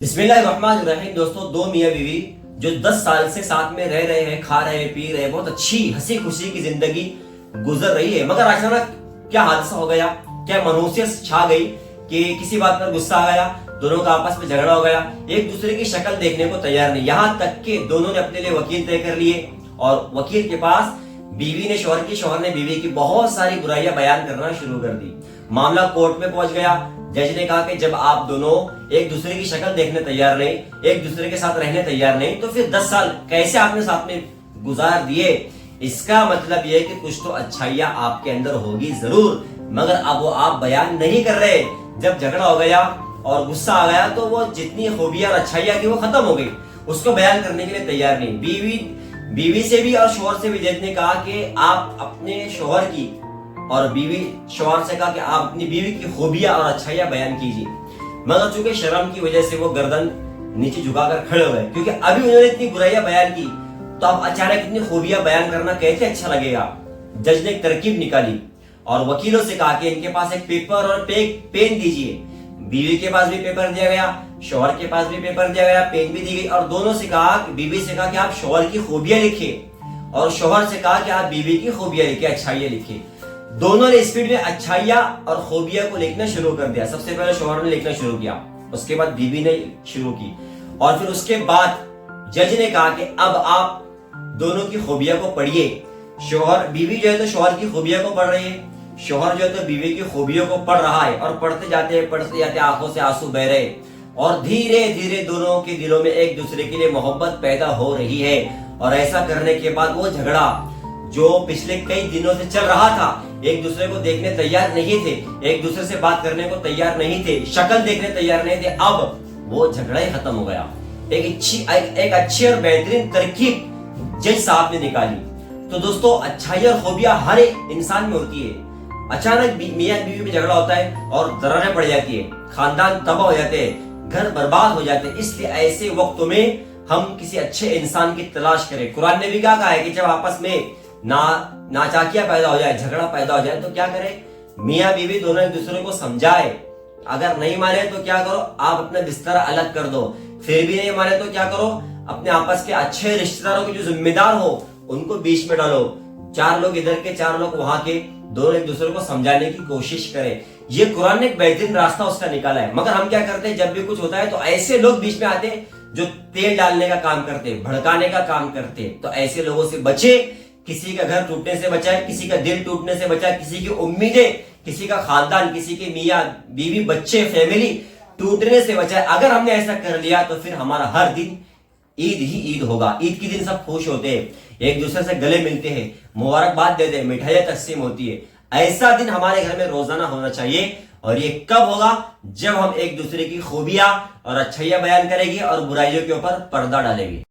बिस्मिल्लाहिर्रहमानिर्रहीम। दोस्तों, दो मियाँ बीवी जो 10 साल से साथ में रह रहे हैं, खा रहे हैं, पी रहे हैं, बहुत अच्छी हंसी खुशी की जिंदगी गुजर रही है, मगर अचानक क्या हादसा हो गया, क्या मनहूसियत छा गई कि किसी बात पर गुस्सा आ गया, दोनों का आपस में झगड़ा हो गया, एक दूसरे की शक्ल देखने को तैयार नहीं। यहाँ तक कि दोनों ने अपने लिए वकील तय कर लिए और वकील के पास बीवी ने शौहर की, शौहर ने बीवी की बहुत सारी बुराइयां बयान करना शुरू कर दी। मामला कोर्ट में पहुंच गया। जज ने कहा कि जब आप दोनों एक दूसरे की शक्ल देखने तैयार नहीं, एक दूसरे के साथ रहने तैयार नहीं, तो फिर 10 साल कैसे आपने साथ में गुजार दिए? इसका मतलब यह है कि कुछ तो अच्छाइयां आपके अंदर होगी जरूर, मगर अब वो आप बयान नहीं कर रहे। जब झगड़ा हो गया और गुस्सा आ गया तो वो जितनी खूबियां और अच्छाइयां थी वो खत्म हो गई, उसको बयान करने के लिए तैयार नहीं। बीवी से भी और शोहर से भी जज ने कहा कि आप अपने शोहर की और बीवी शोहर से कहा कि आप अपनी बीवी की खूबियां और अच्छाइयां बयान कीजिए, मगर चूंकि शर्म की वजह से वो गर्दन नीचे झुकाकर खड़े हो गए, क्योंकि अभी उन्होंने इतनी बुराइयां बयान की तो अब अचानक इतनी खूबियां बयान करना कैसे अच्छा लगेगा। जज ने एक तरकीब निकाली और वकीलों से कहा कि इनके पास एक पेपर और पेन दीजिए। बीवी के पास भी पेपर दिया गया, शोहर के पास भी पेपर दिया गया, पेन भी दी गई और दोनों से कहा, बीवी से कहा कि आप शोहर की खूबियां लिखिए और शोहर से कहा कि आप बीवी की खूबियां लिखिए, अच्छाइयां लिखिए। दोनों ने स्पीड में अच्छाइयां और खूबियां को लिखना शुरू कर दिया। सबसे पहले शोहर ने लिखना शुरू किया, उसके बाद बीवी ने शुरू की और फिर उसके बाद जज ने कहा कि अब आप दोनों की खूबियां को पढ़िए। बीवी जो है तो शोहर की खूबियां को पढ़ रही है, शोहर जो है तो बीवी की खूबियों को पढ़ रहा है और पढ़ते जाते आंखों से आंसू बह रहे और धीरे धीरे दोनों के दिलों में एक दूसरे के लिए मोहब्बत पैदा हो रही है। और ऐसा करने के बाद वो झगड़ा जो पिछले कई दिनों से चल रहा था, एक दूसरे को देखने तैयार नहीं थे, एक दूसरे से बात करने को तैयार नहीं थे, शक्ल देखने तैयार नहीं थे, अब वो झगड़ा ही खत्म हो गया। एक अच्छी और बेहतरीन तरकीब जज साहब ने निकाली। तो दोस्तों, अच्छाई और खूबियां हर एक इंसान में होती है। अचानक मियां बीवी में झगड़ा होता है और दरारें पड़ जाती है, खानदान तबाह हो जाते हैं, घर बर्बाद हो जाते हैं। इसलिए ऐसे वक्तों में हम किसी अच्छे इंसान की तलाश करें। कुरान ने भी क्या कहा है कि जब आपस में नाचाकियां पैदा हो जाए, झगड़ा पैदा हो जाए, तो क्या करें? मियां बीवी दोनों एक दूसरे को समझाए। अगर नहीं माने तो क्या करो? आप अपना बिस्तर अलग कर दो। फिर भी नहीं माने तो क्या करो? अपने आपस के अच्छे रिश्तेदारों के जो जिम्मेदार हो उनको बीच में डालो। 4 लोग इधर के, 4 लोग वहां के, दोनों एक दूसरे को समझाने की कोशिश करें। ये कुरान ने एक बेहतरीन रास्ता उसका निकाला है। मगर हम क्या करते हैं, जब भी कुछ होता है तो ऐसे लोग बीच में आते हैं जो तेल डालने का काम करते, भड़काने का काम करते। तो ऐसे लोगों से बचे। किसी का घर टूटने से बचाए, किसी का दिल टूटने से बचाए, किसी की उम्मीदें, किसी का खानदान, किसी के मियां बीवी बच्चे फैमिली टूटने से बचाए। अगर हमने ऐसा कर लिया तो फिर हमारा हर दिन ईद ही ईद होगा। ईद के दिन सब खुश होते हैं, एक दूसरे से गले मिलते हैं, मुबारकबाद देते हैं, मिठाइयां तकसीम होती है। ऐसा दिन हमारे घर में रोजाना होना चाहिए। और ये कब होगा? जब हम एक दूसरे की खूबियां और अच्छाइयां बयान करेंगे और बुराइयों के ऊपर पर्दा डालेंगे।